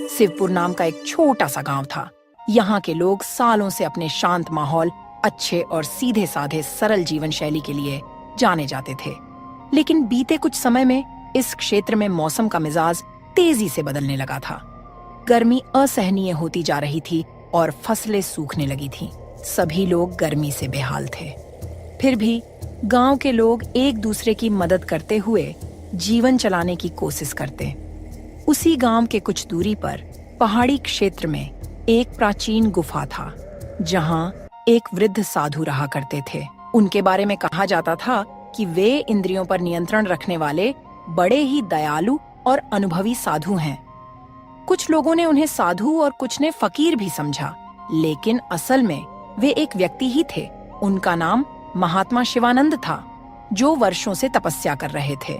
शिवपुर नाम का एक छोटा सा गांव था। यहाँ के लोग सालों से अपने शांत माहौल, अच्छे और सीधे साधे सरल जीवन शैली के लिए जाने जाते थे। लेकिन बीते कुछ समय में इस क्षेत्र में मौसम का मिजाज तेजी से बदलने लगा था। गर्मी असहनीय होती जा रही थी और फसलें सूखने लगी थीं। सभी लोग गर्मी से बेहाल थे। फिर भी गांव के लोग एक दूसरे की मदद करते हुए जीवन चलाने की कोशिश करते। उसी गांव के कुछ दूरी पर पहाड़ी क्षेत्र में एक प्राचीन गुफा था, जहां एक वृद्ध साधु रहा करते थे। उनके बारे में कहा जाता था कि वे इंद्रियों पर नियंत्रण रखने वाले बड़े ही दयालु और अनुभवी साधु हैं। कुछ लोगों ने उन्हें साधु और कुछ ने फकीर भी समझा, लेकिन असल में वे एक व्यक्ति ही थे। उनका नाम महात्मा शिवानंद था, जो वर्षों से तपस्या कर रहे थे।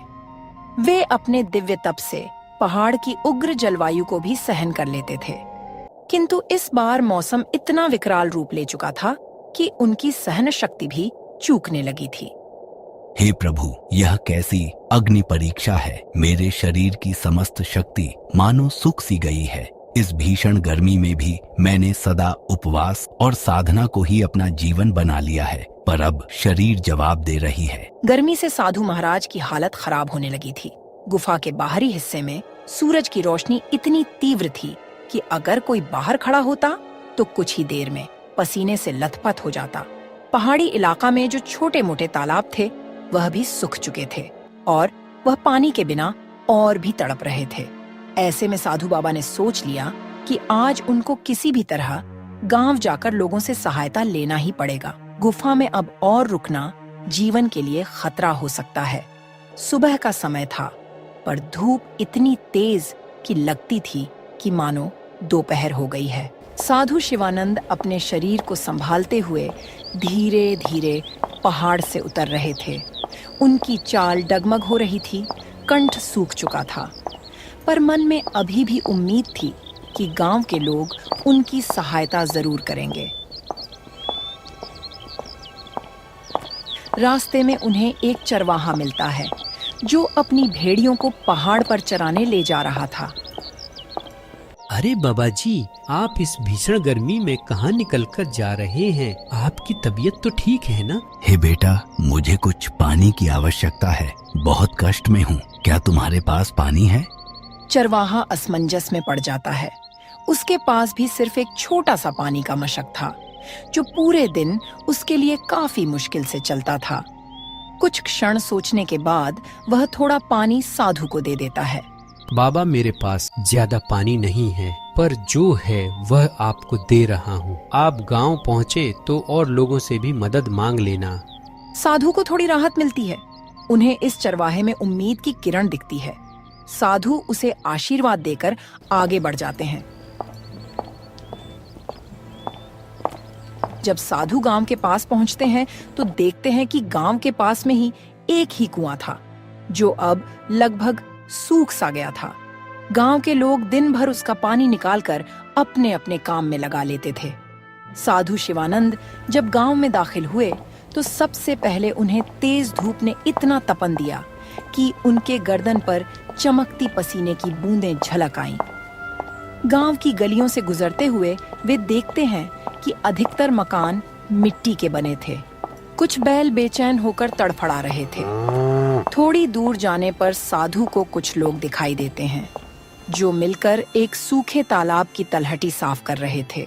वे अपने दिव्य तप से पहाड़ की उग्र जलवायु को भी सहन कर लेते थे, किंतु इस बार मौसम इतना विकराल रूप ले चुका था कि उनकी सहन शक्ति भी चूकने लगी थी। हे प्रभु, यह कैसी अग्नि परीक्षा है। मेरे शरीर की समस्त शक्ति मानो सूख सी गई है। इस भीषण गर्मी में भी मैंने सदा उपवास और साधना को ही अपना जीवन बना लिया है, पर अब शरीर जवाब दे रही है। गर्मी से साधु महाराज की हालत खराब होने लगी थी। गुफा के बाहरी हिस्से में सूरज की रोशनी इतनी तीव्र थी कि अगर कोई बाहर खड़ा होता तो कुछ ही देर में पसीने से लथपथ हो जाता। पहाड़ी इलाका में जो छोटे मोटे तालाब थे वह भी सूख चुके थे और वह पानी के बिना और भी तड़प रहे थे। ऐसे में साधु बाबा ने सोच लिया कि आज उनको किसी भी तरह गांव जाकर लोगों से सहायता लेना ही पड़ेगा। गुफा में अब और रुकना जीवन के लिए खतरा हो सकता है। सुबह का समय था, पर धूप इतनी तेज कि लगती थी कि मानो दोपहर हो गई है। साधु शिवानंद अपने शरीर को संभालते हुए धीरे धीरे पहाड़ से उतर रहे थे। उनकी चाल डगमग हो रही थी, कंठ सूख चुका था, पर मन में अभी भी उम्मीद थी कि गांव के लोग उनकी सहायता जरूर करेंगे। रास्ते में उन्हें एक चरवाहा मिलता है, जो अपनी भेड़ियों को पहाड़ पर चराने ले जा रहा था। अरे बाबा जी, आप इस भीषण गर्मी में कहाँ निकलकर जा रहे हैं? आपकी तबीयत तो ठीक है ना? हे बेटा, मुझे कुछ पानी की आवश्यकता है। बहुत कष्ट में हूँ। क्या तुम्हारे पास पानी है? चरवाहा असमंजस में पड़ जाता है। उसके पास भी सिर्फ एक छोटा सा पानी का मशक था, जो पूरे दिन उसके लिए काफी मुश्किल से चलता था। कुछ क्षण सोचने के बाद वह थोड़ा पानी साधु को दे देता है। बाबा, मेरे पास ज्यादा पानी नहीं है, पर जो है वह आपको दे रहा हूँ। आप गांव पहुँचे तो और लोगों से भी मदद मांग लेना। साधु को थोड़ी राहत मिलती है। उन्हें इस चरवाहे में उम्मीद की किरण दिखती है। साधु उसे आशीर्वाद देकर आगे बढ़ जाते हैं। जब साधु गांव के पास पहुंचते हैं तो देखते हैं कि गांव के पास में ही एक ही कुआं था, जो अब लगभग सूख सा गया था। गांव के लोग दिन भर उसका पानी निकालकर अपने अपने काम में लगा लेते थे। साधु शिवानंद जब गांव में दाखिल हुए तो सबसे पहले उन्हें तेज धूप ने इतना तपन दिया कि उनके गर्दन पर चमकती पसीने की बूंदें झलक आईं। गांव की गलियों से गुजरते हुए वे देखते हैं कि अधिकतर मकान मिट्टी के बने थे। कुछ बैल बेचैन होकर तड़फड़ा रहे थे। थोड़ी दूर जाने पर साधु को कुछ लोग दिखाई देते हैं, जो मिलकर एक सूखे तालाब की तलहटी साफ कर रहे थे।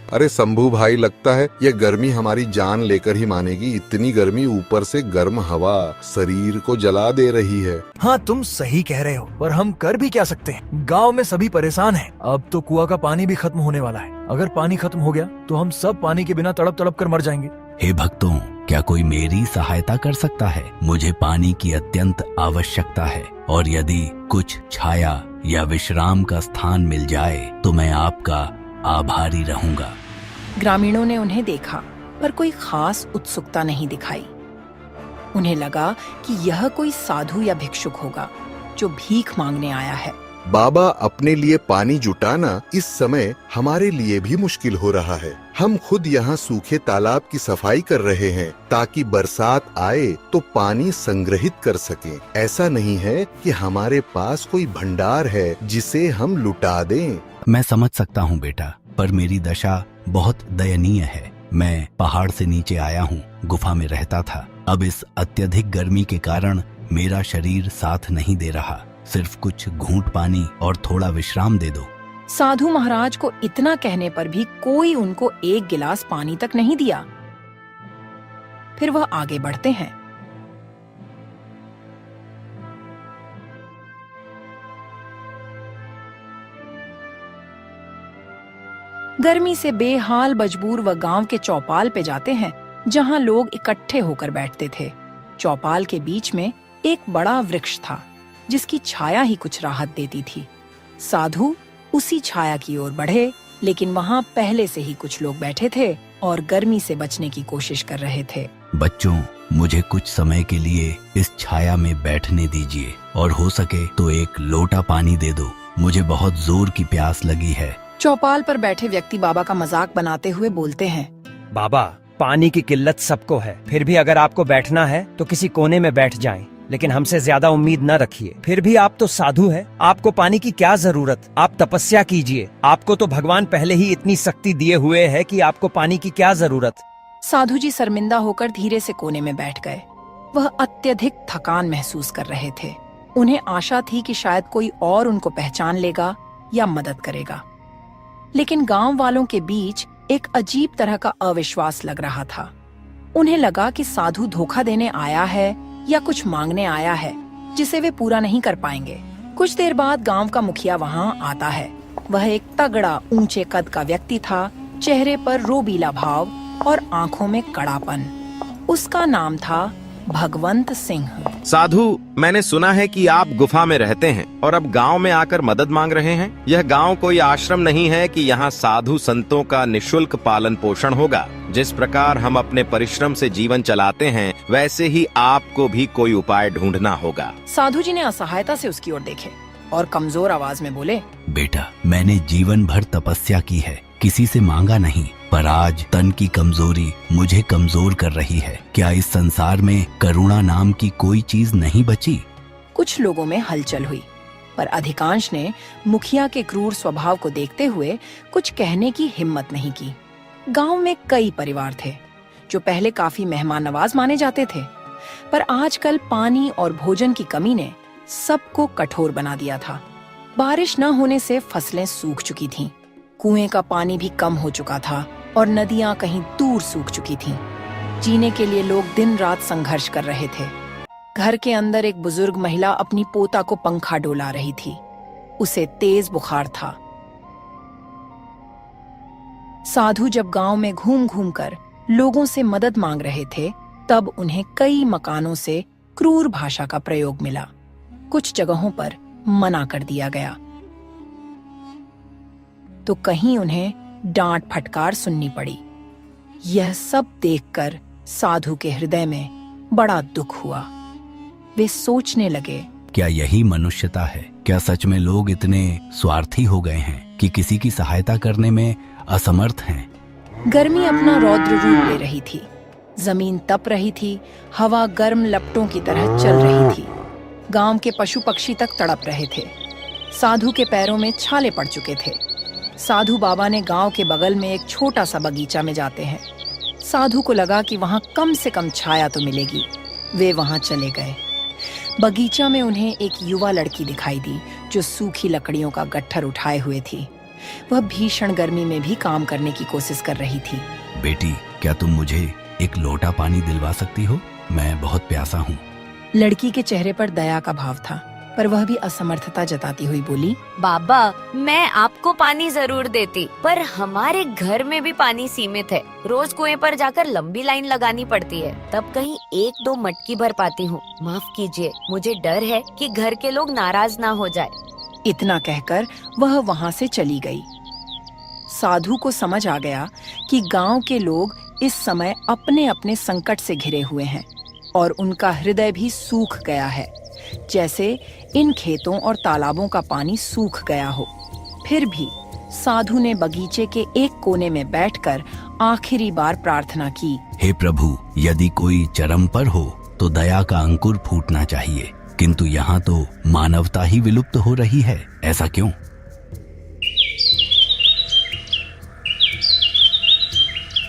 अरे शंभू भाई, लगता है ये गर्मी हमारी जान लेकर ही मानेगी। इतनी गर्मी, ऊपर से गर्म हवा शरीर को जला दे रही है। हाँ, तुम सही कह रहे हो, पर हम कर भी क्या सकते हैं? गांव में सभी परेशान हैं। अब तो कुआं का पानी भी खत्म होने वाला है। अगर पानी खत्म हो गया तो हम सब पानी के बिना तड़प तड़प कर मर जाएंगे। हे भक्तों, क्या कोई मेरी सहायता कर सकता है? मुझे पानी की अत्यंत आवश्यकता है, और यदि कुछ छाया या विश्राम का स्थान मिल जाए तो मैं आपका आभारी रहूंगा। ग्रामीणों ने उन्हें देखा, पर कोई खास उत्सुकता नहीं दिखाई। उन्हें लगा कि यह कोई साधु या भिक्षुक होगा जो भीख मांगने आया है। बाबा, अपने लिए पानी जुटाना इस समय हमारे लिए भी मुश्किल हो रहा है। हम खुद यहाँ सूखे तालाब की सफाई कर रहे हैं ताकि बरसात आए तो पानी संग्रहित कर सकें। ऐसा नहीं है कि हमारे पास कोई भंडार है जिसे हम लुटा दें। मैं समझ सकता हूँ बेटा, पर मेरी दशा बहुत दयनीय है। मैं पहाड़ से नीचे आया हूँ, गुफा में रहता था। अब इस अत्यधिक गर्मी के कारण मेरा शरीर साथ नहीं दे रहा। सिर्फ कुछ घूंट पानी और थोड़ा विश्राम दे दो। साधु महाराज को इतना कहने पर भी कोई उनको एक गिलास पानी तक नहीं दिया। फिर वह आगे बढ़ते हैं। गर्मी से बेहाल मजबूर वह गांव के चौपाल पे जाते हैं, जहां लोग इकट्ठे होकर बैठते थे। चौपाल के बीच में एक बड़ा वृक्ष था, जिसकी छाया ही कुछ राहत देती थी। साधु उसी छाया की ओर बढ़े, लेकिन वहां पहले से ही कुछ लोग बैठे थे और गर्मी से बचने की कोशिश कर रहे थे। बच्चों, मुझे कुछ समय के लिए इस छाया में बैठने दीजिए और हो सके तो एक लोटा पानी दे दो। मुझे बहुत जोर की प्यास लगी है। चौपाल पर बैठे व्यक्ति बाबा का मजाक बनाते हुए बोलते हैं, बाबा, पानी की किल्लत सबको है, फिर भी अगर आपको बैठना है तो किसी कोने में बैठ जाएं, लेकिन हमसे ज्यादा उम्मीद न रखिए। फिर भी आप तो साधु हैं, आपको पानी की क्या जरूरत? आप तपस्या कीजिए। आपको तो भगवान पहले ही इतनी शक्ति दिए हुए है कि आपको पानी की क्या जरूरत? साधु जी शर्मिंदा होकर धीरे से कोने में बैठ गए। वह अत्यधिक थकान महसूस कर रहे थे। उन्हें आशा थी कि शायद कोई और उनको पहचान लेगा या मदद करेगा, लेकिन गांव वालों के बीच एक अजीब तरह का अविश्वास लग रहा था। उन्हें लगा कि साधु धोखा देने आया है या कुछ मांगने आया है जिसे वे पूरा नहीं कर पाएंगे। कुछ देर बाद गांव का मुखिया वहां आता है। वह एक तगड़ा ऊंचे कद का व्यक्ति था, चेहरे पर रोबीला भाव और आंखों में कड़ापन। उसका नाम था भगवंत सिंह। साधु, मैंने सुना है कि आप गुफा में रहते हैं और अब गांव में आकर मदद मांग रहे हैं। यह गांव कोई आश्रम नहीं है कि यहाँ साधु संतों का निशुल्क पालन पोषण होगा। जिस प्रकार हम अपने परिश्रम से जीवन चलाते हैं, वैसे ही आपको भी कोई उपाय ढूंढना होगा। साधु जी ने असहायता से उसकी ओर देखे और कमजोर आवाज में बोले, बेटा, मैंने जीवन भर तपस्या की है, किसी से मांगा नहीं, पर आज तन की कमजोरी मुझे कमजोर कर रही है। क्या इस संसार में करुणा नाम की कोई चीज नहीं बची? कुछ लोगों में हलचल हुई, पर अधिकांश ने मुखिया के क्रूर स्वभाव को देखते हुए कुछ कहने की हिम्मत नहीं की। गांव में कई परिवार थे जो पहले काफी मेहमान नवाज माने जाते थे, पर आजकल पानी और भोजन की कमी ने सबको कठोर बना दिया था। बारिश न होने से फसलें सूख चुकी थीं, कुएं का पानी भी कम हो चुका था और नदियां कहीं दूर सूख चुकी थीं। जीने के लिए लोग दिन रात संघर्ष कर रहे थे। घर के अंदर एक बुजुर्ग महिला अपनी पोता को पंखा डोला रही थी। उसे तेज बुखार था। साधु जब गांव में घूम घूम कर लोगों से मदद मांग रहे थे, तब उन्हें कई मकानों से क्रूर भाषा का प्रयोग मिला। कुछ जगहों पर मना कर दिया गया, तो कहीं उन्हें डांट फटकार सुननी पड़ी। यह सब देखकर साधु के हृदय में बड़ा दुख हुआ। वे सोचने लगे, क्या यही मनुष्यता है? क्या सच में लोग इतने स्वार्थी हो गए हैं कि किसी की सहायता करने में असमर्थ हैं? गर्मी अपना रौद्र रूप ले रही थी। जमीन तप रही थी, हवा गर्म लपटों की तरह चल रही थी। गांव के पशु पक्षी तक तड़प रहे थे। साधु के पैरों में छाले पड़ चुके थे। साधु बाबा ने गांव के बगल में एक छोटा सा बगीचा में जाते हैं। साधु को लगा कि वहां कम से कम छाया तो मिलेगी। वे वहां चले गए। बगीचा में उन्हें एक युवा लड़की दिखाई दी जो सूखी लकड़ियों का गट्ठर उठाए हुए थी। वह भीषण गर्मी में भी काम करने की कोशिश कर रही थी। बेटी, क्या तुम मुझे एक लोटा पानी दिलवा सकती हो? मैं बहुत प्यासा हूँ। लड़की के चेहरे पर दया का भाव था, पर वह भी असमर्थता जताती हुई बोली, बाबा, मैं आपको पानी जरूर देती, पर हमारे घर में भी पानी सीमित है। रोज कुएं पर जाकर लंबी लाइन लगानी पड़ती है, तब कहीं 1-2 मटकी भर पाती हूँ। माफ कीजिए, मुझे डर है कि घर के लोग नाराज ना हो जाए। इतना कहकर वह वहां से चली गई। साधु को समझ आ गया कि गांव के लोग इस समय अपने अपने संकट से घिरे हुए हैं और उनका हृदय भी सूख गया है। जैसे इन खेतों और तालाबों का पानी सूख गया हो। फिर भी साधु ने बगीचे के एक कोने में बैठकर आखिरी बार प्रार्थना की, हे प्रभु, यदि कोई चरम पर हो तो दया का अंकुर फूटना चाहिए, किंतु यहाँ तो मानवता ही विलुप्त हो रही है, ऐसा क्यों?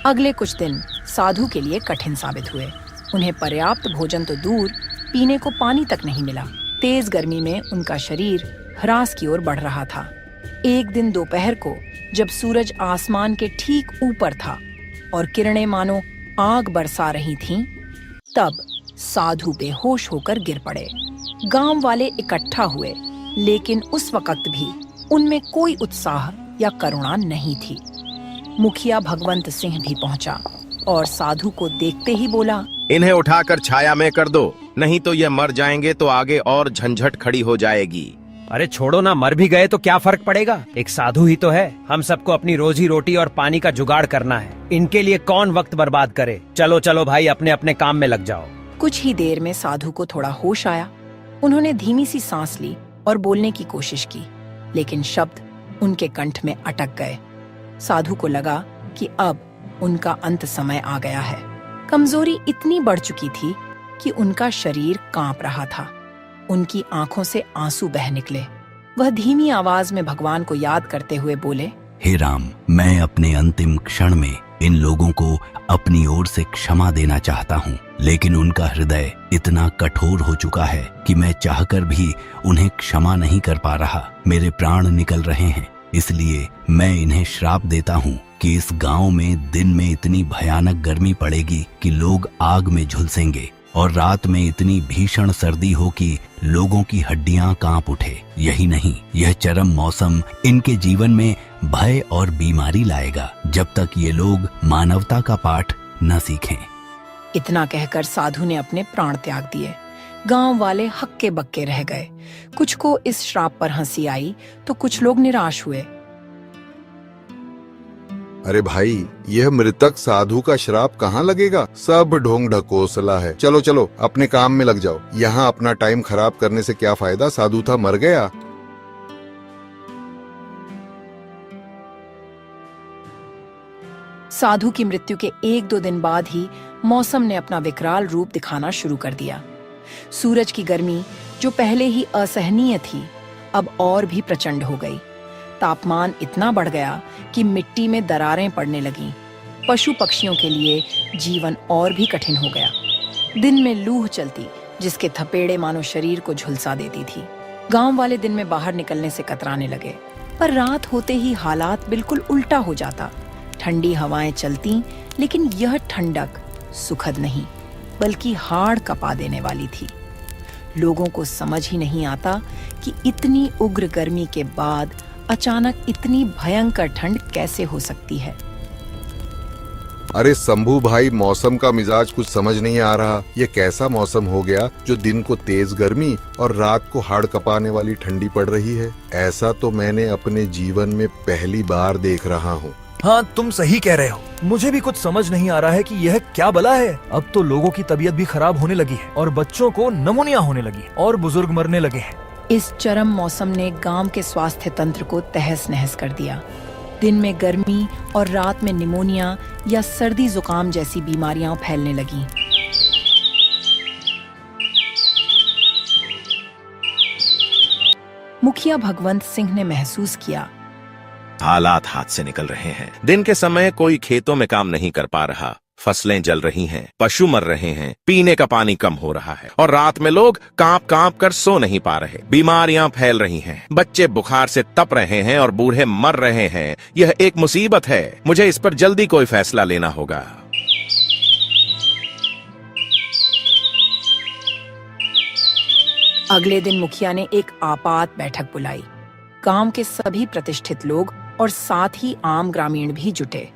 अगले कुछ दिन साधु के लिए कठिन साबित हुए। उन्हें पर्याप्त भोजन तो दूर, पीने को पानी तक नहीं मिला। तेज गर्मी में उनका शरीर ह्रास की ओर बढ़ रहा था। एक दिन दोपहर को जब सूरज आसमान के ठीक ऊपर था और किरणें मानो आग बरसा रही थीं, तब साधु बेहोश होकर गिर पड़े। गांव वाले इकट्ठा हुए, लेकिन उस वक्त भी उनमें कोई उत्साह या करुणा नहीं थी। मुखिया भगवंत सिंह भी पहुंचा और साधु को देखते ही बोला, इन्हें उठाकर छाया में कर दो, नहीं तो ये मर जाएंगे तो आगे और झंझट खड़ी हो जाएगी। अरे छोड़ो ना, मर भी गए तो क्या फर्क पड़ेगा, एक साधु ही तो है। हम सबको अपनी रोजी रोटी और पानी का जुगाड़ करना है, इनके लिए कौन वक्त बर्बाद करे। चलो चलो भाई, अपने अपने काम में लग जाओ। कुछ ही देर में साधु को थोड़ा होश आया। उन्होंने धीमी सी सांस ली और बोलने की कोशिश की, लेकिन शब्द उनके कंठ में अटक गए। साधु को लगा कि अब उनका अंत समय आ गया है। कमजोरी इतनी बढ़ चुकी थी कि उनका शरीर कांप रहा था। उनकी आंखों से आंसू बह निकले। वह धीमी आवाज में भगवान को याद करते हुए बोले, हे राम, मैं अपने अंतिम क्षण में इन लोगों को अपनी ओर से क्षमा देना चाहता हूँ, लेकिन उनका हृदय इतना कठोर हो चुका है कि मैं चाहकर भी उन्हें क्षमा नहीं कर पा रहा। मेरे प्राण निकल रहे हैं, इसलिए मैं इन्हें श्राप देता हूँ कि इस गांव में दिन में इतनी भयानक गर्मी पड़ेगी कि लोग आग में झुलसेंगे और रात में इतनी भीषण सर्दी हो कि लोगों की हड्डियां कांप उठे। यही नहीं, यह चरम मौसम इनके जीवन में भय और बीमारी लाएगा जब तक ये लोग मानवता का पाठ न सीखें। इतना कहकर साधु ने अपने प्राण त्याग दिए। गांव वाले हक्के बक्के रह गए। कुछ को इस श्राप पर हंसी आई तो कुछ लोग निराश हुए। अरे भाई, यह मृतक साधु का श्राप कहाँ लगेगा? सब ढोंग ढकोसला है। चलो चलो, अपने काम में लग जाओ। यहाँ अपना टाइम खराब करने से क्या फायदा? साधु था, मर गया। साधु की मृत्यु के 1-2 दिन बाद ही मौसम ने अपना विकराल रूप दिखाना शुरू कर दिया। सूरज की गर्मी, जो पहले ही असहनीय थी, अब और भी प्रचंड हो गई। तापमान इतना बढ़ गया कि मिट्टी में दरारें पड़ने लगीं। पशु पक्षियों के लिए जीवन और भी कठिन हो गया। दिन में लूह चलती, जिसके थपेड़े मानो शरीर को झुलसा देती थी। गांव वाले दिन में बाहर निकलने से कतराने लगे, पर रात होते ही हालात बिल्कुल उल्टा हो जाता। ठंडी हवाएं चलती, लेकिन यह ठंडक सुखद नहीं, बल्कि हाड़ कपा देने वाली थी। लोगों को समझ ही नहीं आता कि इतनी उग्र गर्मी के बाद अचानक इतनी भयंकर ठंड कैसे हो सकती है। अरे शंभू भाई, मौसम का मिजाज कुछ समझ नहीं आ रहा। ये कैसा मौसम हो गया जो दिन को तेज गर्मी और रात को हाड़ कपाने वाली ठंडी पड़ रही है? ऐसा तो मैंने अपने जीवन में पहली बार देख रहा हूँ। हाँ, तुम सही कह रहे हो। मुझे भी कुछ समझ नहीं आ रहा है कि यह क्या बला है। अब तो लोगों की तबीयत भी खराब होने लगी है और बच्चों को निमोनिया होने लगी और बुजुर्ग मरने लगे हैं। इस चरम मौसम ने गांव के स्वास्थ्य तंत्र को तहस नहस कर दिया। दिन में गर्मी और रात में निमोनिया या सर्दी जुकाम जैसी बीमारियां फैलने लगीं। मुखिया भगवंत सिंह ने महसूस किया, हालात हाथ से निकल रहे हैं। दिन के समय कोई खेतों में काम नहीं कर पा रहा, फसलें जल रही हैं, पशु मर रहे हैं, पीने का पानी कम हो रहा है और रात में लोग कांप कांप कर सो नहीं पा रहे। बीमारियां फैल रही हैं, बच्चे बुखार से तप रहे हैं और बूढ़े मर रहे हैं। यह एक मुसीबत है। मुझे इस पर जल्दी कोई फैसला लेना होगा। अगले दिन मुखिया ने एक आपात बैठक बुलाई। गांव के सभी प्रतिष्ठित लोग और साथ ही आम ग्रामीण भी जुटे।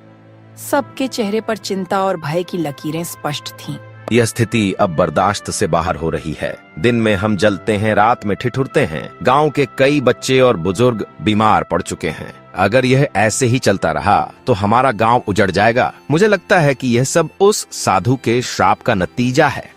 सबके चेहरे पर चिंता और भय की लकीरें स्पष्ट थीं। यह स्थिति अब बर्दाश्त से बाहर हो रही है। दिन में हम जलते हैं, रात में ठिठुरते हैं। गांव के कई बच्चे और बुजुर्ग बीमार पड़ चुके हैं। अगर यह ऐसे ही चलता रहा तो हमारा गांव उजड़ जाएगा। मुझे लगता है कि यह सब उस साधु के श्राप का नतीजा है।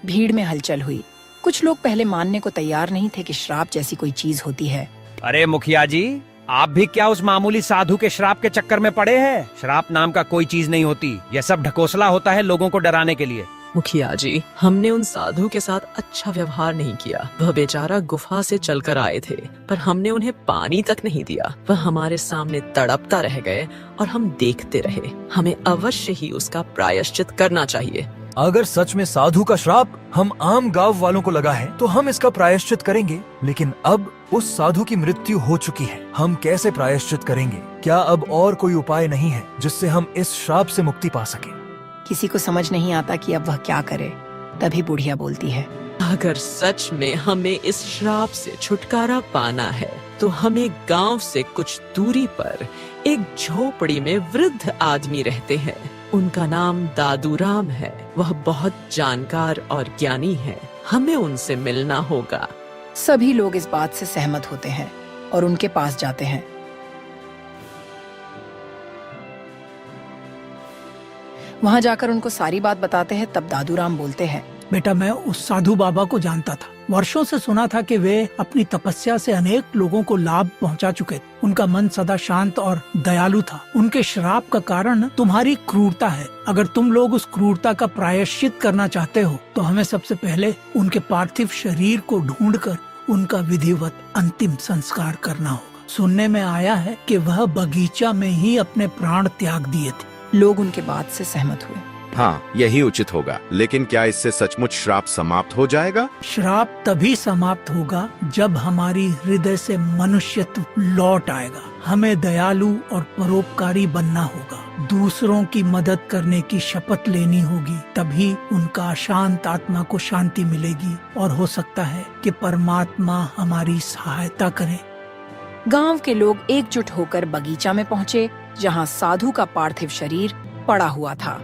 भीड़ में हलचल हुई। कुछ लोग पहले मानने को तैयार नहीं थे कि श्राप जैसी कोई चीज होती है। अरे मुखिया जी, आप भी क्या उस मामूली साधु के श्राप के चक्कर में पड़े हैं? श्राप नाम का कोई चीज नहीं होती, यह सब ढकोसला होता है लोगों को डराने के लिए। मुखिया जी, हमने उन साधु के साथ अच्छा व्यवहार नहीं किया। वह बेचारा गुफा से चलकर आए थे, पर हमने उन्हें पानी तक नहीं दिया। वह हमारे सामने तड़पता रह गए और हम देखते रहे। हमें अवश्य ही उसका प्रायश्चित करना चाहिए। अगर सच में साधु का श्राप हम आम गांव वालों को लगा है तो हम इसका प्रायश्चित करेंगे, लेकिन अब उस साधु की मृत्यु हो चुकी है। हम कैसे प्रायश्चित करेंगे? क्या अब और कोई उपाय नहीं है जिससे हम इस श्राप से मुक्ति पा सके? किसी को समझ नहीं आता कि अब वह क्या करे। तभी बुढ़िया बोलती है, अगर सच में हमें इस श्राप से छुटकारा पाना है तो हमें गांव से कुछ दूरी पर एक झोपड़ी में वृद्ध आदमी रहते हैं। उनका नाम दादूराम है। वह बहुत जानकार और ज्ञानी है। हमें उनसे मिलना होगा। सभी लोग इस बात से सहमत होते हैं और उनके पास जाते हैं। वहां जाकर उनको सारी बात बताते हैं। तब दादूराम बोलते हैं, बेटा, मैं उस साधु बाबा को जानता था। वर्षों से सुना था कि वे अपनी तपस्या से अनेक लोगों को लाभ पहुंचा चुके थे। उनका मन सदा शांत और दयालु था। उनके श्राप का कारण तुम्हारी क्रूरता है। अगर तुम लोग उस क्रूरता का प्रायश्चित करना चाहते हो तो हमें सबसे पहले उनके पार्थिव शरीर को ढूंढकर उनका विधिवत अंतिम संस्कार करना होगा। सुनने में आया है कि वह बगीचा में ही अपने प्राण त्याग दिए थे। लोग उनके बात से सहमत हुए। हाँ, यही उचित होगा। लेकिन क्या इससे सचमुच श्राप समाप्त हो जाएगा? श्राप तभी समाप्त होगा जब हमारी हृदय से मनुष्यत्व लौट आएगा। हमें दयालु और परोपकारी बनना होगा। दूसरों की मदद करने की शपथ लेनी होगी। तभी उनका अशांत आत्मा को शांति मिलेगी और हो सकता है कि परमात्मा हमारी सहायता करे। गांव के लोग एकजुट होकर बगीचा में पहुंचे, जहां साधु का पार्थिव शरीर पड़ा हुआ था।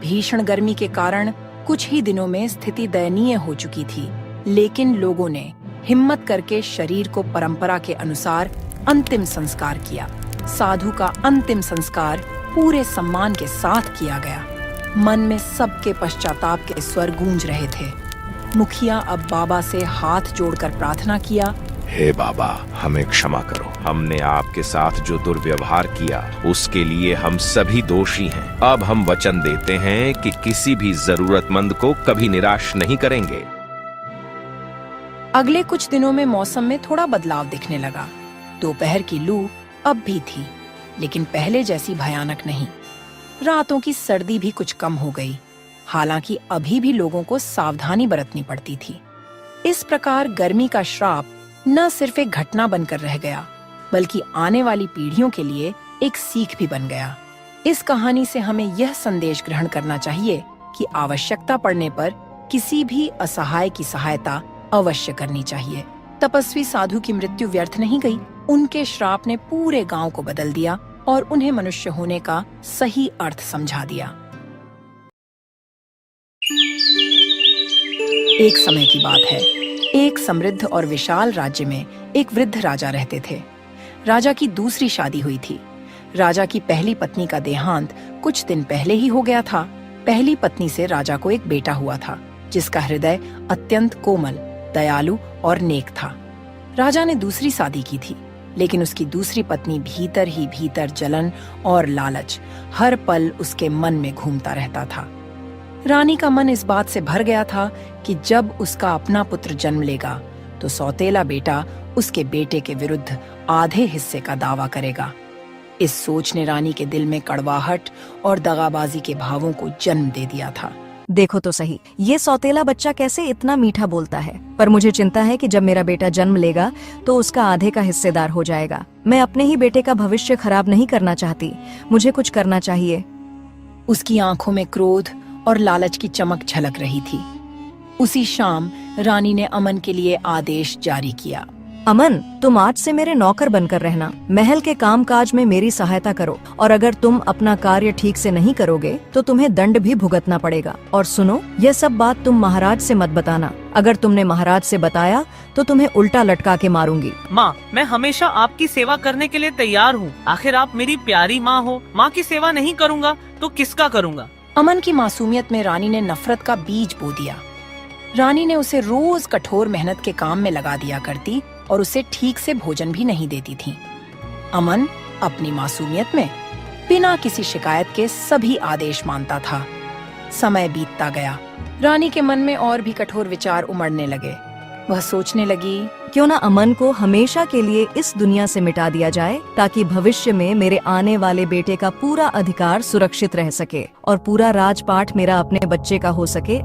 भीषण गर्मी के कारण कुछ ही दिनों में स्थिति दयनीय हो चुकी थी, लेकिन लोगों ने हिम्मत करके शरीर को परंपरा के अनुसार अंतिम संस्कार किया। साधु का अंतिम संस्कार पूरे सम्मान के साथ किया गया। मन में सबके पश्चाताप के स्वर गूंज रहे थे। मुखिया अब बाबा से हाथ जोड़कर प्रार्थना किया, हे बाबा, हमें क्षमा करो। हमने आपके साथ जो दुर्व्यवहार किया उसके लिए हम सभी दोषी हैं। अब हम वचन देते हैं कि किसी भी जरूरतमंद को कभी निराश नहीं करेंगे। अगले कुछ दिनों में मौसम में थोड़ा बदलाव दिखने लगा। दोपहर की लू अब भी थी, लेकिन पहले जैसी भयानक नहीं। रातों की सर्दी भी कुछ कम हो गई। हालांकि अभी भी लोगों को सावधानी बरतनी पड़ती थी। इस प्रकार गर्मी का श्राप न सिर्फ एक घटना बनकर रह गया, बल्कि आने वाली पीढ़ियों के लिए एक सीख भी बन गया। इस कहानी से हमें यह संदेश ग्रहण करना चाहिए कि आवश्यकता पड़ने पर किसी भी असहाय की सहायता अवश्य करनी चाहिए। तपस्वी साधु की मृत्यु व्यर्थ नहीं गई। उनके श्राप ने पूरे गांव को बदल दिया और उन्हें मनुष्य होने का सही अर्थ समझा दिया। एक समय की बात है। एक समृद्ध और विशाल राज्य में एक वृद्ध राजा रहते थे। राजा की दूसरी शादी हुई थी। राजा की पहली पत्नी का देहांत कुछ दिन पहले ही हो गया था। पहली पत्नी से राजा को एक बेटा हुआ था, जिसका हृदय अत्यंत कोमल, दयालु और नेक था। राजा ने दूसरी शादी की थी, लेकिन उसकी दूसरी पत्नी भीतर ही भीतर जलन और लालच हर पल उसके मन में घूमता रहता था। रानी का मन इस बात से भर गया था कि जब उसका अपना पुत्र जन्म लेगा तो सौतेला बेटा उसके बेटे के विरुद्ध आधे हिस्से का दावा करेगा। इस सोच ने रानी के दिल में कड़वाहट और दगाबाजी के भावों को जन्म दे दिया था। देखो तो सही, ये सौतेला बच्चा कैसे इतना मीठा बोलता है। पर मुझे चिंता है कि जब मेरा बेटा जन्म लेगा तो उसका आधे का हिस्सेदार हो जाएगा। मैं अपने ही बेटे का भविष्य खराब नहीं करना चाहती। मुझे कुछ करना चाहिए। उसकी आंखों में क्रोध और लालच की चमक झलक रही थी। उसी शाम रानी ने अमन के लिए आदेश जारी किया। अमन, तुम आज से मेरे नौकर बनकर रहना। महल के कामकाज में मेरी सहायता करो, और अगर तुम अपना कार्य ठीक से नहीं करोगे तो तुम्हें दंड भी भुगतना पड़ेगा। और सुनो, यह सब बात तुम महाराज से मत बताना। अगर तुमने महाराज से बताया तो तुम्हें उल्टा लटका के मारूंगी। माँ, मैं हमेशा आपकी सेवा करने के लिए तैयार हूँ। आखिर आप मेरी प्यारी माँ हो। माँ की सेवा नहीं करूँगा तो किसका करूँगा? अमन की मासूमियत में रानी ने नफरत का बीज बो दिया। रानी ने उसे रोज कठोर मेहनत के काम में लगा दिया करती और उसे ठीक से भोजन भी नहीं देती थी। अमन अपनी मासूमियत में बिना किसी शिकायत के सभी आदेश मानता था। समय बीतता गया, रानी के मन में और भी कठोर विचार उमड़ने लगे। वह सोचने लगी, क्यों ना अमन को हमेशा के लिए इस दुनिया से मिटा दिया जाए, ताकि भविष्य में मेरे आने वाले बेटे का पूरा अधिकार सुरक्षित रह सके और पूरा राजपाट मेरा अपने बच्चे का हो सके।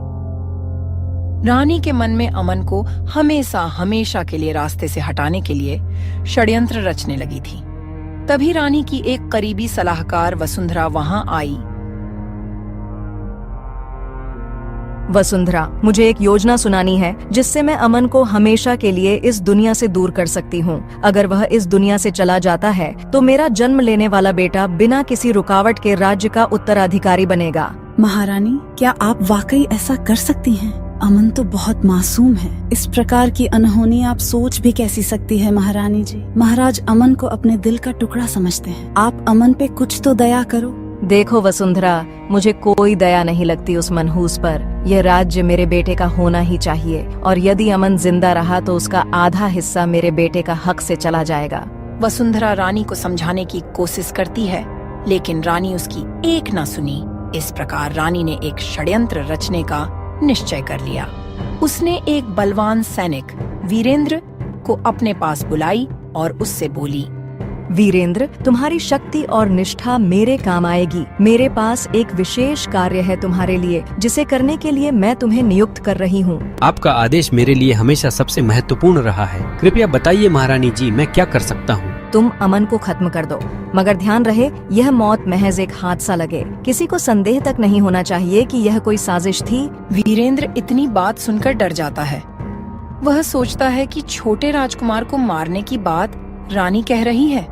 रानी के मन में अमन को हमेशा हमेशा के लिए रास्ते से हटाने के लिए षड्यंत्र रचने लगी थी। तभी रानी की एक करीबी सलाहकार वसुंधरा वहां आई। वसुंधरा, मुझे एक योजना सुनानी है जिससे मैं अमन को हमेशा के लिए इस दुनिया से दूर कर सकती हूँ। अगर वह इस दुनिया से चला जाता है तो मेरा जन्म लेने वाला बेटा बिना किसी रुकावट के राज्य का उत्तराधिकारी बनेगा। महारानी, क्या आप वाकई ऐसा कर सकती हैं? अमन तो बहुत मासूम है। इस प्रकार की अनहोनी आप सोच भी कैसी सकती है महारानी जी। महाराज अमन को अपने दिल का टुकड़ा समझते हैं। आप अमन पे कुछ तो दया करो। देखो वसुंधरा, मुझे कोई दया नहीं लगती उस मनहूस पर। यह राज्य मेरे बेटे का होना ही चाहिए और यदि अमन जिंदा रहा तो उसका आधा हिस्सा मेरे बेटे का हक से चला जाएगा। वसुंधरा रानी को समझाने की कोशिश करती है, लेकिन रानी उसकी एक न सुनी। इस प्रकार रानी ने एक षड्यंत्र रचने का निश्चय कर लिया। उसने एक बलवान सैनिक वीरेंद्र को अपने पास बुलाई और उससे बोली, वीरेंद्र, तुम्हारी शक्ति और निष्ठा मेरे काम आएगी। मेरे पास एक विशेष कार्य है तुम्हारे लिए, जिसे करने के लिए मैं तुम्हें नियुक्त कर रही हूँ। आपका आदेश मेरे लिए हमेशा सबसे महत्वपूर्ण रहा है। कृपया बताइए महारानी जी, मैं क्या कर सकता हूँ? तुम अमन को खत्म कर दो, मगर ध्यान रहे यह मौत महज एक हादसा लगे। किसी को संदेह तक नहीं होना चाहिए कि यह कोई साजिश थी। वीरेंद्र इतनी बात सुनकर डर जाता है। वह सोचता है कि छोटे राजकुमार को मारने की बात रानी कह रही है।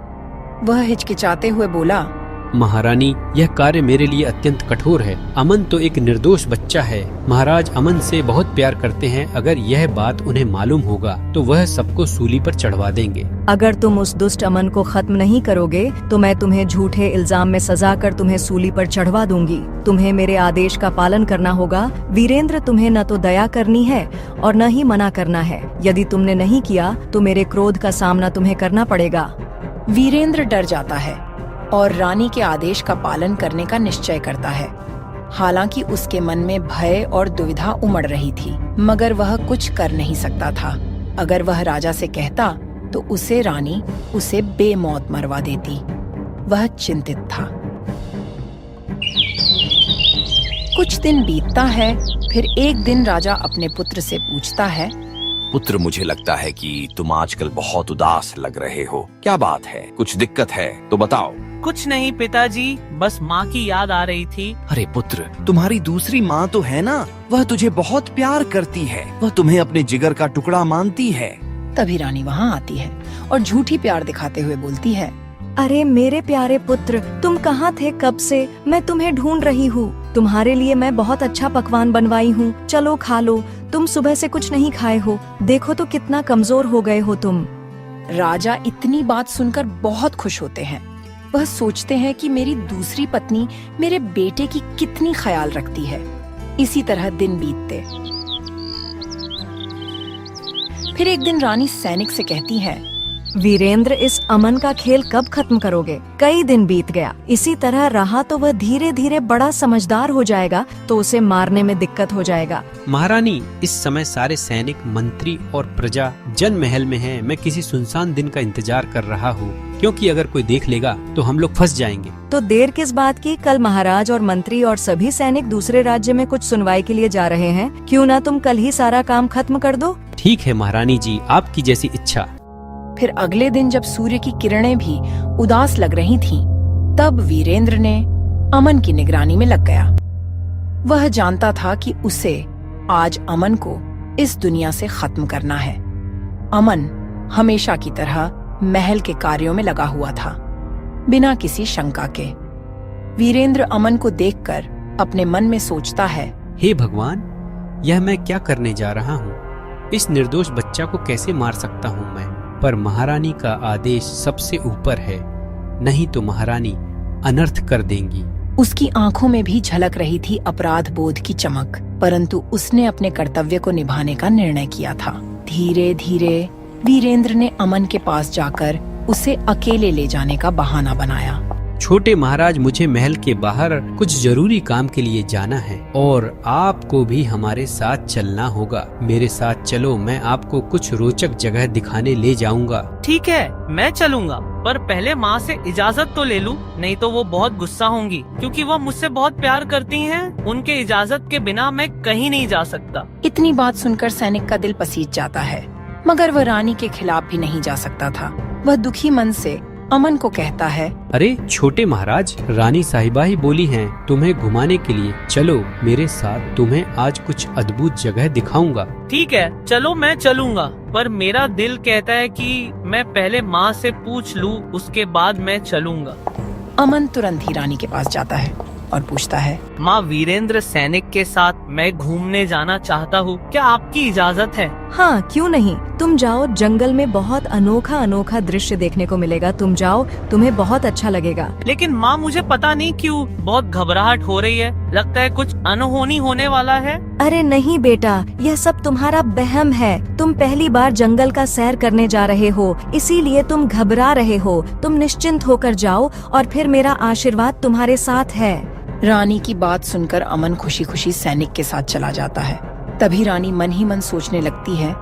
वह हिचकिचाते हुए बोला, महारानी, यह कार्य मेरे लिए अत्यंत कठोर है। अमन तो एक निर्दोष बच्चा है। महाराज अमन से बहुत प्यार करते हैं। अगर यह बात उन्हें मालूम होगा तो वह सबको सूली पर चढ़वा देंगे। अगर तुम उस दुष्ट अमन को खत्म नहीं करोगे तो मैं तुम्हें झूठे इल्जाम में सजा कर तुम्हें सूली पर चढ़वा दूंगी। तुम्हें मेरे आदेश का पालन करना होगा। वीरेंद्र, तुम्हें न तो दया करनी है और न ही मना करना है। यदि तुमने नहीं किया तो मेरे क्रोध का सामना तुम्हें करना पड़ेगा। वीरेंद्र डर जाता है और रानी के आदेश का पालन करने का निश्चय करता है। हालांकि उसके मन में भय और दुविधा उमड़ रही थी, मगर वह कुछ कर नहीं सकता था। अगर वह राजा से कहता तो उसे रानी उसे बेमौत मरवा देती। वह चिंतित था। कुछ दिन बीतता है। फिर एक दिन राजा अपने पुत्र से पूछता है, पुत्र, मुझे लगता है कि तुम आजकल बहुत उदास लग रहे हो। क्या बात है? कुछ दिक्कत है तो बताओ। कुछ नहीं पिताजी, बस माँ की याद आ रही थी। अरे पुत्र, तुम्हारी दूसरी माँ तो है ना, वह तुझे बहुत प्यार करती है। वह तुम्हें अपने जिगर का टुकड़ा मानती है। तभी रानी वहाँ आती है और झूठी प्यार दिखाते हुए बोलती है, अरे मेरे प्यारे पुत्र, तुम कहाँ थे कब से? मैं तुम्हें ढूंढ रही हूँ। तुम्हारे लिए मैं बहुत अच्छा पकवान बनवाई हूँ, चलो खा लो। तुम सुबह से कुछ नहीं खाए हो, देखो तो कितना कमजोर हो गए हो तुम। राजा इतनी बात सुनकर बहुत खुश होते हैं। वह सोचते हैं कि मेरी दूसरी पत्नी मेरे बेटे की कितनी ख्याल रखती है। इसी तरह दिन बीतते। फिर एक दिन रानी सैनिक से कहती है, वीरेंद्र, इस अमन का खेल कब खत्म करोगे? कई दिन बीत गया, इसी तरह रहा तो वह धीरे धीरे बड़ा समझदार हो जाएगा तो उसे मारने में दिक्कत हो जाएगा। महारानी, इस समय सारे सैनिक, मंत्री और प्रजा जन महल में हैं। मैं किसी सुनसान दिन का इंतजार कर रहा हूँ, क्योंकि अगर कोई देख लेगा तो हम लोग फंस जाएंगे। तो देर किस बात की? कल महाराज और मंत्री और सभी सैनिक दूसरे राज्य में कुछ सुनवाई के लिए जा रहे हैं। क्यों ना तुम कल ही सारा काम खत्म कर दो? ठीक है महारानी जी, आपकी जैसी इच्छा। फिर अगले दिन जब सूर्य की किरणें भी उदास लग रही थीं, तब वीरेंद्र ने अमन की निगरानी में लग गया। वह जानता था कि उसे आज अमन को इस दुनिया से खत्म करना है। अमन हमेशा की तरह महल के कार्यों में लगा हुआ था, बिना किसी शंका के। वीरेंद्र अमन को देखकर अपने मन में सोचता है, हे भगवान, यह मैं क्या करने जा रहा हूँ? इस निर्दोष बच्चा को कैसे मार सकता हूँ मैं? पर महारानी का आदेश सबसे ऊपर है, नहीं तो महारानी अनर्थ कर देंगी। उसकी आंखों में भी झलक रही थी अपराध बोध की चमक, परंतु उसने अपने कर्तव्य को निभाने का निर्णय किया था। धीरे धीरे वीरेंद्र ने अमन के पास जाकर उसे अकेले ले जाने का बहाना बनाया। छोटे महाराज, मुझे महल के बाहर कुछ जरूरी काम के लिए जाना है और आपको भी हमारे साथ चलना होगा। मेरे साथ चलो, मैं आपको कुछ रोचक जगह दिखाने ले जाऊंगा। ठीक है, मैं चलूंगा, पर पहले माँ से इजाजत तो ले लूं, नहीं तो वो बहुत गुस्सा होंगी, क्योंकि वो मुझसे बहुत प्यार करती हैं। उनके इजाजत के बिना मैं कहीं नहीं जा सकता। इतनी बात सुनकर सैनिक का दिल पसीज जाता है, मगर वह रानी के खिलाफ भी नहीं जा सकता था। वह दुखी मन से अमन को कहता है, अरे छोटे महाराज, रानी साहिबा ही बोली हैं तुम्हें घुमाने के लिए, चलो मेरे साथ, तुम्हें आज कुछ अद्भुत जगह दिखाऊंगा। ठीक है, चलो मैं चलूंगा, पर मेरा दिल कहता है कि मैं पहले माँ से पूछ लूं, उसके बाद मैं चलूंगा। अमन तुरंत ही रानी के पास जाता है और पूछता है, माँ, वीरेंद्र सैनिक के साथ मैं घूमने जाना चाहता हूँ, क्या आपकी इजाजत है? हाँ, क्यों नहीं, तुम जाओ, जंगल में बहुत अनोखा अनोखा दृश्य देखने को मिलेगा। तुम जाओ, तुम्हें बहुत अच्छा लगेगा। लेकिन माँ, मुझे पता नहीं क्यों बहुत घबराहट हो रही है, लगता है कुछ अनहोनी होने वाला है। अरे नहीं बेटा, यह सब तुम्हारा वहम है। तुम पहली बार जंगल का सैर करने जा रहे हो, इसीलिए तुम घबरा रहे हो। तुम निश्चिंत होकर जाओ और फिर मेरा आशीर्वाद तुम्हारे साथ है। रानी की बात सुनकर अमन खुशी खुशी सैनिक के साथ चला जाता है। तभी रानी मन ही मन सोचने लगती है,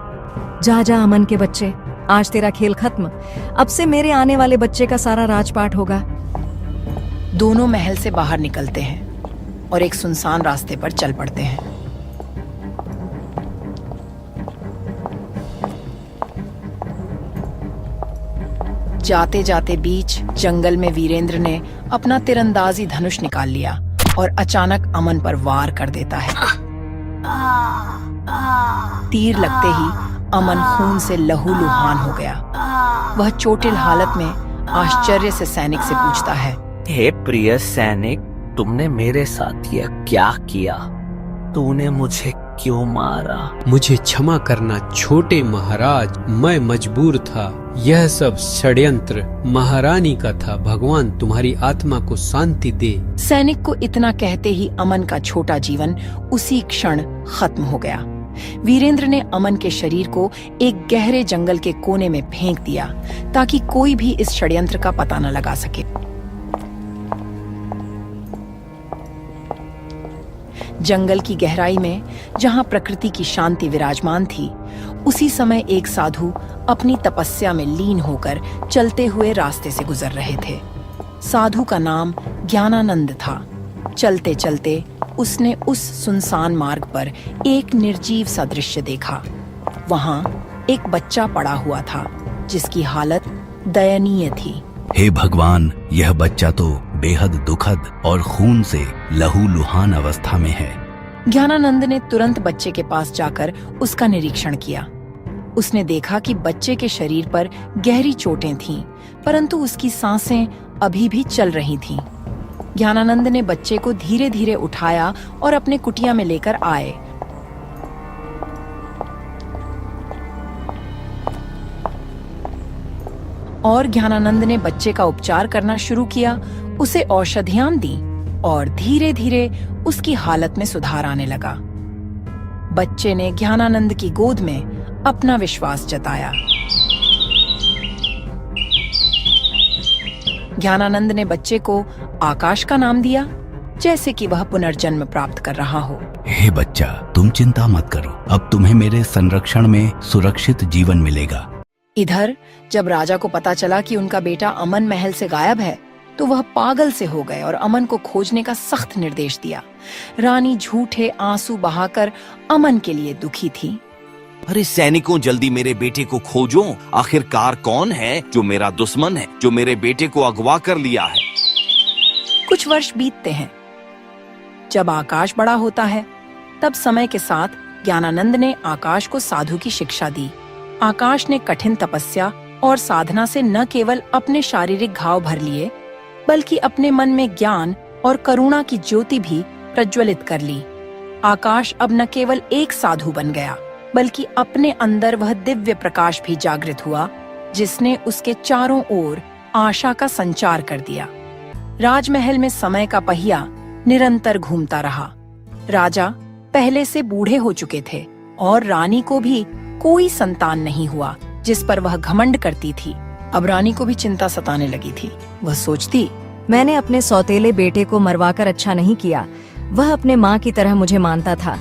जा जा अमन के बच्चे, आज तेरा खेल खत्म। अब से मेरे आने वाले बच्चे का सारा राजपाट होगा। दोनों महल से बाहर निकलते हैं और एक सुनसान रास्ते पर चल पड़ते हैं। जाते जाते बीच जंगल में वीरेंद्र ने अपना तीरंदाजी धनुष निकाल लिया और अचानक अमन पर वार कर देता है। तीर लगते ही अमन खून से लहूलुहान हो गया। वह चोटिल हालत में आश्चर्य से सैनिक से पूछता है, हे प्रिय सैनिक, तुमने मेरे साथ यह क्या किया? तूने मुझे क्यों मारा? मुझे क्षमा करना छोटे महाराज, मैं मजबूर था। यह सब षड्यंत्र महारानी का था। भगवान तुम्हारी आत्मा को शांति दे। सैनिक को इतना कहते ही अमन का छोटा जीवन उसी क्षण खत्म हो गया। वीरेंद्र ने अमन के शरीर को एक गहरे जंगल के कोने में फेंक दिया ताकि कोई भी इस षड्यंत्र का पता न लगा सके। जंगल की गहराई में जहां प्रकृति की शांति विराजमान थी, उसी समय एक साधु अपनी तपस्या में लीन होकर चलते हुए रास्ते से गुजर रहे थे। साधु का नाम ज्ञानानंद था। चलते चलते उसने उस सुनसान मार्ग पर एक निर्जीव सा दृश्य देखा। वहां एक बच्चा पड़ा हुआ था जिसकी हालत दयनीय थी। हे भगवान, यह बच्चा तो बेहद दुखद और खून से लहूलुहान अवस्था में है। ज्ञानानंद ने तुरंत बच्चे के पास जाकर उसका निरीक्षण किया। उसने देखा कि बच्चे के शरीर पर गहरी चोटें थीं, परंतु उसकी सांसें अभी भी चल रही थीं। ज्ञानानंद ने बच्चे को धीरे धीरे उठाया और अपने कुटिया में लेकर आए। और ज्ञानानंद ने बच्चे का उपचार करना शुरू किया, उसे औषधियां दी और धीरे धीरे उसकी हालत में सुधार आने लगा। बच्चे ने ज्ञानानंद की गोद में अपना विश्वास जताया। ज्ञानानंद ने बच्चे को आकाश का नाम दिया, जैसे कि वह पुनर्जन्म प्राप्त कर रहा हो। हे बच्चा, तुम चिंता मत करो, अब तुम्हें मेरे संरक्षण में सुरक्षित जीवन मिलेगा। इधर जब राजा को पता चला कि उनका बेटा अमन महल से गायब है, तो वह पागल से हो गए और अमन को खोजने का सख्त निर्देश दिया। रानी झूठे आंसू बहाकर अमन के लिए दुखी थी। अरे सैनिकों, जल्दी मेरे बेटे को खोजो। आखिरकार कौन है जो मेरा दुश्मन है, जो मेरे बेटे को अगवा कर लिया है? कुछ वर्ष बीतते हैं। जब आकाश बड़ा होता है, तब समय के साथ ज्ञानानंद ने आकाश को साधु की शिक्षा दी। आकाश ने कठिन तपस्या और साधना से न केवल अपने शारीरिक घाव भर लिए, बल्कि अपने मन में ज्ञान और करुणा की ज्योति भी प्रज्वलित कर ली। आकाश अब न केवल एक साधु बन गया, बल्कि अपने अंदर वह दिव्य प्रकाश भी जागृत हुआ, जिसने उसके चारों ओर आशा का संचार कर दिया। राजमहल में समय का पहिया निरंतर घूमता रहा। राजा पहले से बूढ़े हो चुके थे और रानी को भी कोई संतान नहीं हुआ, जिस पर वह घमंड करती थी। अब रानी को भी चिंता सताने लगी थी। वह सोचती, मैंने अपने सौतेले बेटे को मरवाकर अच्छा नहीं किया। वह अपने माँ की तरह मुझे मानता था।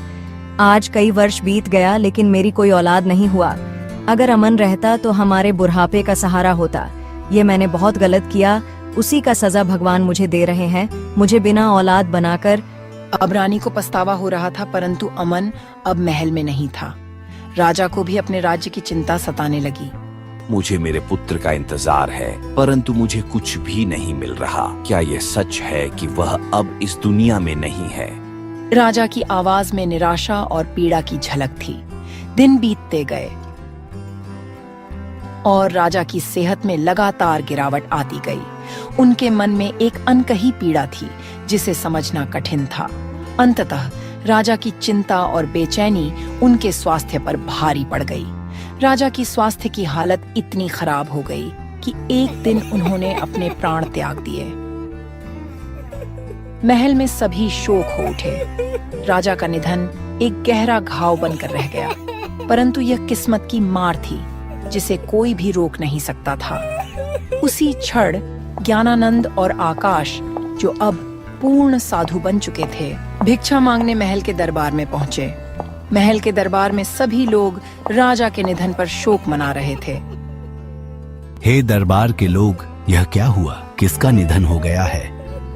आज कई वर्ष बीत गया लेकिन मेरी कोई औलाद नहीं हुआ। अगर अमन रहता तो हमारे बुढ़ापे का सहारा होता। ये मैंने बहुत गलत किया, उसी का सजा भगवान मुझे दे रहे हैं, मुझे बिना औलाद बनाकर। अब रानी को पछतावा हो रहा था, परंतु अमन अब महल में नहीं था। राजा को भी अपने राज्य की चिंता सताने लगी। मुझे मेरे पुत्र का इंतजार है, परंतु मुझे कुछ भी नहीं मिल रहा। क्या यह सच है कि वह अब इस दुनिया में नहीं है? राजा की आवाज में निराशा और पीड़ा की झलक थी। दिन बीतते गए और राजा की सेहत में लगातार गिरावट आती गई। उनके मन में एक अनकही पीड़ा थी जिसे समझना कठिन था। अंततः राजा की चिंता और बेचैनी उनके स्वास्थ्य पर भारी पड़ गई। राजा की स्वास्थ्य की हालत इतनी खराब हो गई कि एक दिन उन्होंने अपने प्राण त्याग दिए। महल में सभी शोक हो उठे। राजा का निधन एक गहरा घाव बनकर रह गया, परंतु यह किस्मत की मार थी जिसे कोई भी रोक नहीं सकता था। उसी क्षण ज्ञानानंद और आकाश, जो अब पूर्ण साधु बन चुके थे, भिक्षा मांगने महल के दरबार में पहुंचे। महल के दरबार में सभी लोग राजा के निधन पर शोक मना रहे थे। हे दरबार के लोग, यह क्या हुआ? किसका निधन हो गया है?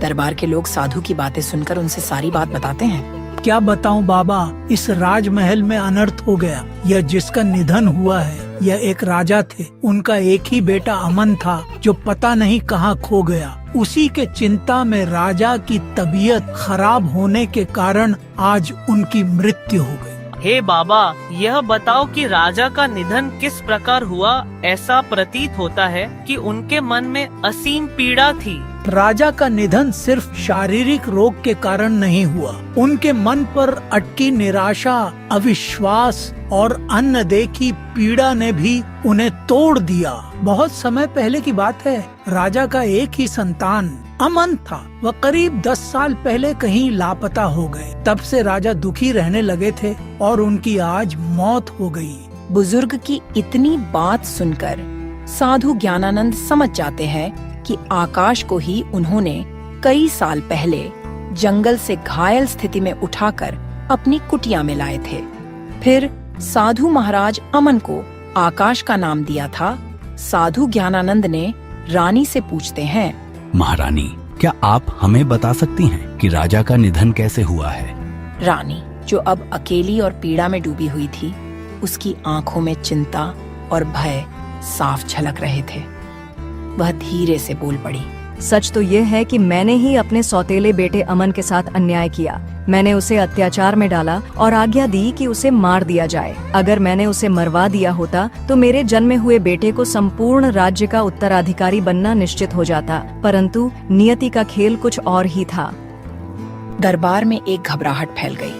दरबार के लोग साधु की बातें सुनकर उनसे सारी बात बताते हैं। क्या बताऊं बाबा, इस राजमहल में अनर्थ हो गया। यह जिसका निधन हुआ है, यह एक राजा थे। उनका एक ही बेटा अमन था जो पता नहीं कहाँ खो गया। उसी के चिंता में राजा की तबीयत खराब होने के कारण आज उनकी मृत्यु हो गई। हे बाबा, यह बताओ कि राजा का निधन किस प्रकार हुआ। ऐसा प्रतीत होता है कि उनके मन में असीम पीड़ा थी। राजा का निधन सिर्फ शारीरिक रोग के कारण नहीं हुआ। उनके मन पर अटकी निराशा, अविश्वास और अनदेखी पीड़ा ने भी उन्हें तोड़ दिया। बहुत समय पहले की बात है। राजा का एक ही संतान अमन था। वह करीब 10 साल पहले कहीं लापता हो गए। तब से राजा दुखी रहने लगे थे और उनकी आज मौत हो गई। बुजुर्ग की इतनी बात सुनकर साधु ज्ञानानंद समझ जाते हैं कि आकाश को ही उन्होंने कई साल पहले जंगल से घायल स्थिति में उठाकर अपनी कुटिया में लाए थे। फिर साधु महाराज अमन को आकाश का नाम दिया था। साधु ज्ञानानंद ने रानी से पूछते हैं, महारानी, क्या आप हमें बता सकती हैं कि राजा का निधन कैसे हुआ है? रानी, जो अब अकेली और पीड़ा में डूबी हुई थी, उसकी आंखों में चिंता और भय साफ झलक रहे थे। वह धीरे से बोल पड़ी, सच तो ये है कि मैंने ही अपने सौतेले बेटे अमन के साथ अन्याय किया। मैंने उसे अत्याचार में डाला और आज्ञा दी कि उसे मार दिया जाए। अगर मैंने उसे मरवा दिया होता तो मेरे जन्मे हुए बेटे को संपूर्ण राज्य का उत्तराधिकारी बनना निश्चित हो जाता, परंतु नियति का खेल कुछ और ही था। दरबार में एक घबराहट फैल गई।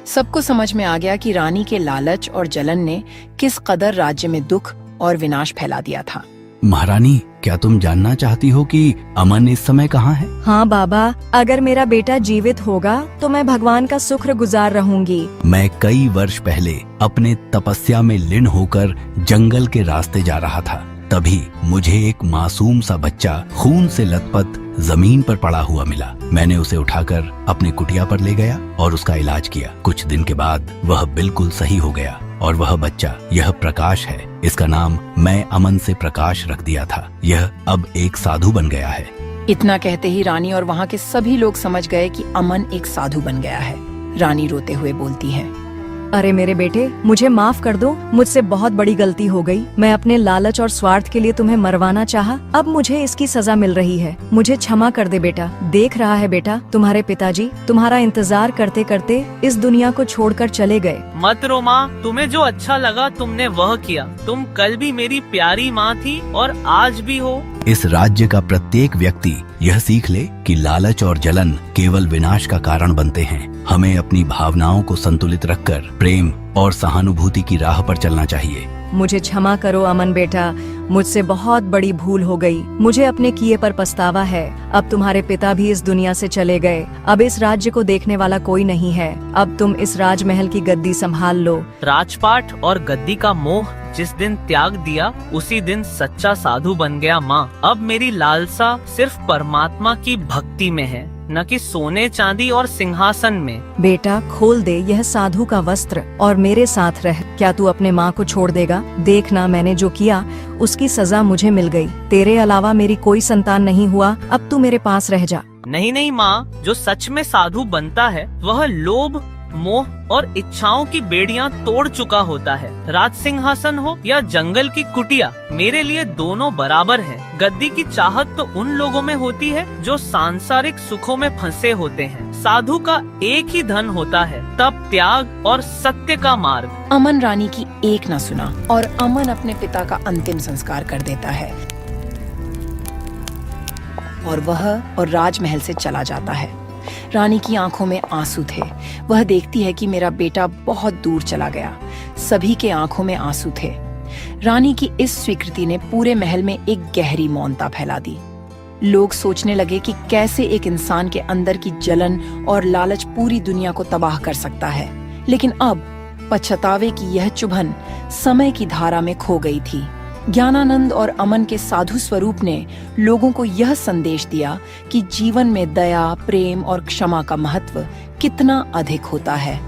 सबको समझ में आ गया कि रानी के लालच और जलन ने किस कदर राज्य में दुख और विनाश फैला दिया था। महारानी, क्या तुम जानना चाहती हो कि अमन इस समय कहाँ है? हाँ बाबा, अगर मेरा बेटा जीवित होगा तो मैं भगवान का शुक्र गुजार रहूंगी। मैं कई वर्ष पहले अपने तपस्या में लीन होकर जंगल के रास्ते जा रहा था। तभी मुझे एक मासूम सा बच्चा खून से लथपथ जमीन पर पड़ा हुआ मिला। मैंने उसे उठाकर अपने कुटिया पर ले गया और उसका इलाज किया। कुछ दिन के बाद वह बिल्कुल सही हो गया और वह बच्चा, यह प्रकाश है। इसका नाम मैं अमन से प्रकाश रख दिया था। यह अब एक साधु बन गया है। इतना कहते ही रानी और वहाँ के सभी लोग समझ गए कि अमन एक साधु बन गया है। रानी रोते हुए बोलती है, अरे मेरे बेटे, मुझे माफ कर दो। मुझसे बहुत बड़ी गलती हो गई। मैं अपने लालच और स्वार्थ के लिए तुम्हें मरवाना चाहा। अब मुझे इसकी सजा मिल रही है। मुझे क्षमा कर दे बेटा। देख रहा है बेटा, तुम्हारे पिताजी तुम्हारा इंतजार करते करते इस दुनिया को छोड़कर चले गए। मत रो माँ, तुम्हें जो अच्छा लगा तुमने वह किया। तुम कल भी मेरी प्यारी माँ थी और आज भी हो। इस राज्य का प्रत्येक व्यक्ति यह सीख ले कि लालच और जलन केवल विनाश का कारण बनते हैं। हमें अपनी भावनाओं को संतुलित रखकर प्रेम और सहानुभूति की राह पर चलना चाहिए। मुझे क्षमा करो अमन बेटा। मुझसे बहुत बड़ी भूल हो गई। मुझे अपने किए पर पछतावा है। अब तुम्हारे पिता भी इस दुनिया से चले गए। अब इस राज्य को देखने वाला कोई नहीं है। अब तुम इस राजमहल की गद्दी संभाल लो। राजपाट और गद्दी का मोह जिस दिन त्याग दिया उसी दिन सच्चा साधु बन गया माँ। अब मेरी लालसा सिर्फ परमात्मा की भक्ति में है, न कि सोने चांदी और सिंहासन में। बेटा, खोल दे यह साधु का वस्त्र और मेरे साथ रह। क्या तू अपने माँ को छोड़ देगा? देखना, मैंने जो किया उसकी सजा मुझे मिल गई। तेरे अलावा मेरी कोई संतान नहीं हुआ। अब तू मेरे पास रह जा। नहीं नहीं माँ, जो सच में साधु बनता है वह लोभ, मोह और इच्छाओं की बेड़ियां तोड़ चुका होता है। राज सिंहासन हो या जंगल की कुटिया, मेरे लिए दोनों बराबर हैं। गद्दी की चाहत तो उन लोगों में होती है जो सांसारिक सुखों में फंसे होते हैं। साधु का एक ही धन होता है, तप, त्याग और सत्य का मार्ग। अमन रानी की एक न सुना और अमन अपने पिता का अंतिम संस्कार कर देता है और वह और राजमहल से चला जाता है। रानी की आंखों में आंसू थे। वह देखती है कि मेरा बेटा बहुत दूर चला गया। सभी के आंखों में आंसू थे। रानी की इस स्वीकृति ने पूरे महल में एक गहरी मौनता फैला दी। लोग सोचने लगे कि कैसे एक इंसान के अंदर की जलन और लालच पूरी दुनिया को तबाह कर सकता है। लेकिन अब पछतावे की यह चुभन समय की धारा में खो गई थी। ज्ञानानंद और अमन के साधु स्वरूप ने लोगों को यह संदेश दिया कि जीवन में दया, प्रेम और क्षमा का महत्व कितना अधिक होता है।